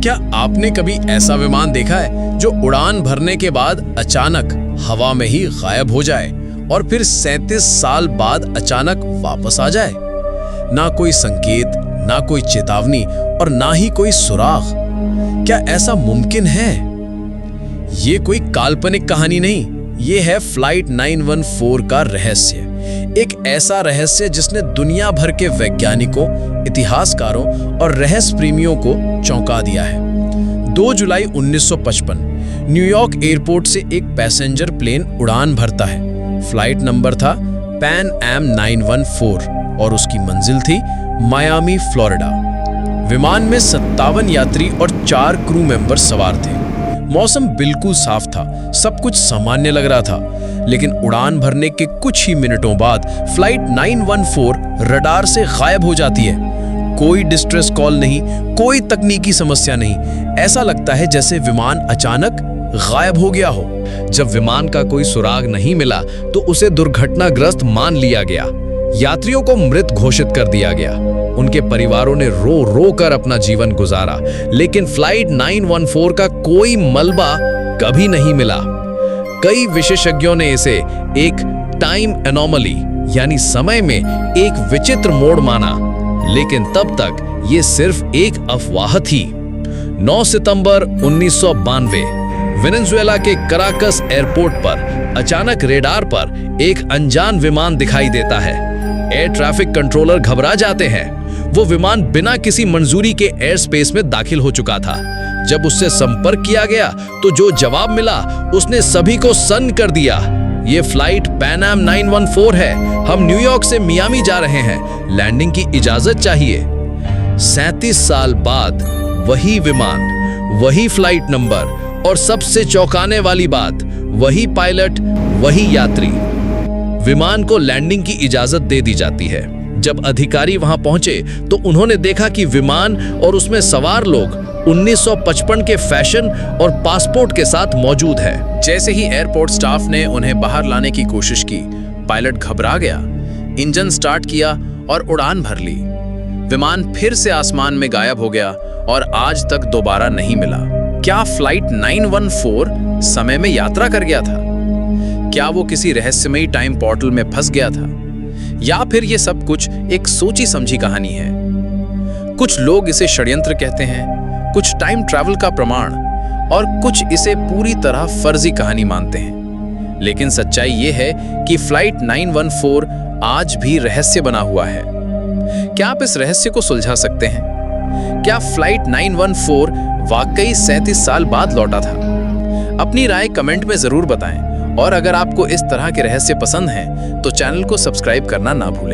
क्या आपने कभी ऐसा विमान देखा है जो उड़ान भरने के बाद अचानक हवा में ही गायब हो जाए और फिर 37 साल बाद अचानक वापस आ जाए? ना कोई संकेत, ना कोई चेतावनी और ना ही कोई सुराग। क्या ऐसा मुमकिन है? ये कोई काल्पनिक कहानी नहीं, ये है फ्लाइट 914 का रहस्य। एक ऐसा रहस्य जिसने दुनिया भर के वैज्ञानिकों, इतिहासकारों और रहस्य प्रेमियों को चौंका दिया है। 2 जुलाई 1955 न्यूयॉर्क एयरपोर्ट से एक पैसेंजर प्लेन उड़ान भरता है। फ्लाइट नंबर था पैन एम 914 और उसकी मंजिल थी मायामी, फ्लोरिडा। विमान में 57 यात्री और 4 क्रू मेंबर सवार थे। मौसम बिल्कुल साफ था, सब कुछ सामान्य लग रहा था, लेकिन उड़ान भरने के कुछ ही मिनटों बाद फ्लाइट 914 रडार से गायब हो जाती है। कोई डिस्ट्रेस कॉल नहीं, कोई तकनीकी समस्या नहीं। ऐसा लगता है जैसे विमान अचानक गायब हो गया हो। जब विमान का कोई सुराग नहीं मिला तो उसे दुर्घटनाग्रस्त मान लिया गया। यात्रियों को मृत घोषित कर दिया गया। उनके परिवारों ने रो रो कर अपना जीवन गुजारा, लेकिन फ्लाइट 914 का कोई मलबा कभी नहीं मिला। कई विशेषज्ञों ने इसे एक टाइम एनोमली यानी समय में एक विचित्र मोड़ माना, लेकिन तब तक ये सिर्फ एक अफवाह थी। 9 सितंबर 1992 वेनेजुएला के कराकस एयरपोर्ट पर अचानक रेडार पर एक अनजान विमान दिखाई देता है। एयर ट्रैफिक कंट्रोलर घबरा जाते हैं। वो विमान बिना किसी मंजूरी के एयर स्पेस में दाखिल हो चुका था। जब उससे संपर्क किया गया तो जो जवाब मिला उसने सभी को सन्न कर दिया। ये फ्लाइट पैन एम 914 है, हम न्यूयॉर्क से मियामी जा रहे हैं, लैंडिंग की इजाजत चाहिए। 37 साल बाद वही विमान, वही फ्लाइट नंबर और सबसे चौंकाने वाली बात, वही पायलट, वही यात्री। विमान को लैंडिंग की इजाजत दे दी जाती है। जब अधिकारी वहां पहुंचे तो उन्होंने देखा कि विमान और उसमें सवार लोग 1955 के फैशन और पासपोर्ट के साथ मौजूद है। जैसे ही एयरपोर्ट स्टाफ ने उन्हें बाहर लाने की कोशिश की, पायलट घबरा गया, इंजन स्टार्ट किया और उड़ान भर ली। विमान फिर से आसमान में गायब हो गया और आज तक दोबारा नहीं मिला। क्या फ्लाइट 914 समय में यात्रा कर गया था? क्या वो किसी रहस्यमयी टाइम पोर्टल में फंस गया था? या फिर ये सब कुछ एक सोची समझी कहानी है? कुछ लोग इसे षड्यंत्र कहते हैं, कुछ टाइम ट्रैवल का प्रमाण और कुछ इसे पूरी तरह फर्जी कहानी मानते हैं। लेकिन सच्चाई ये है कि फ्लाइट 914 आज भी रहस्य बना हुआ है। क्या आप इस रहस्य को सुलझा सकते हैं? क्या फ्लाइट 914 वाकई 37 साल बाद लौटा था? अपनी राय कमेंट में जरूर बताएं और अगर आपको इस तरह के रहस्य पसंद हैं तो चैनल को सब्सक्राइब करना ना भूलें।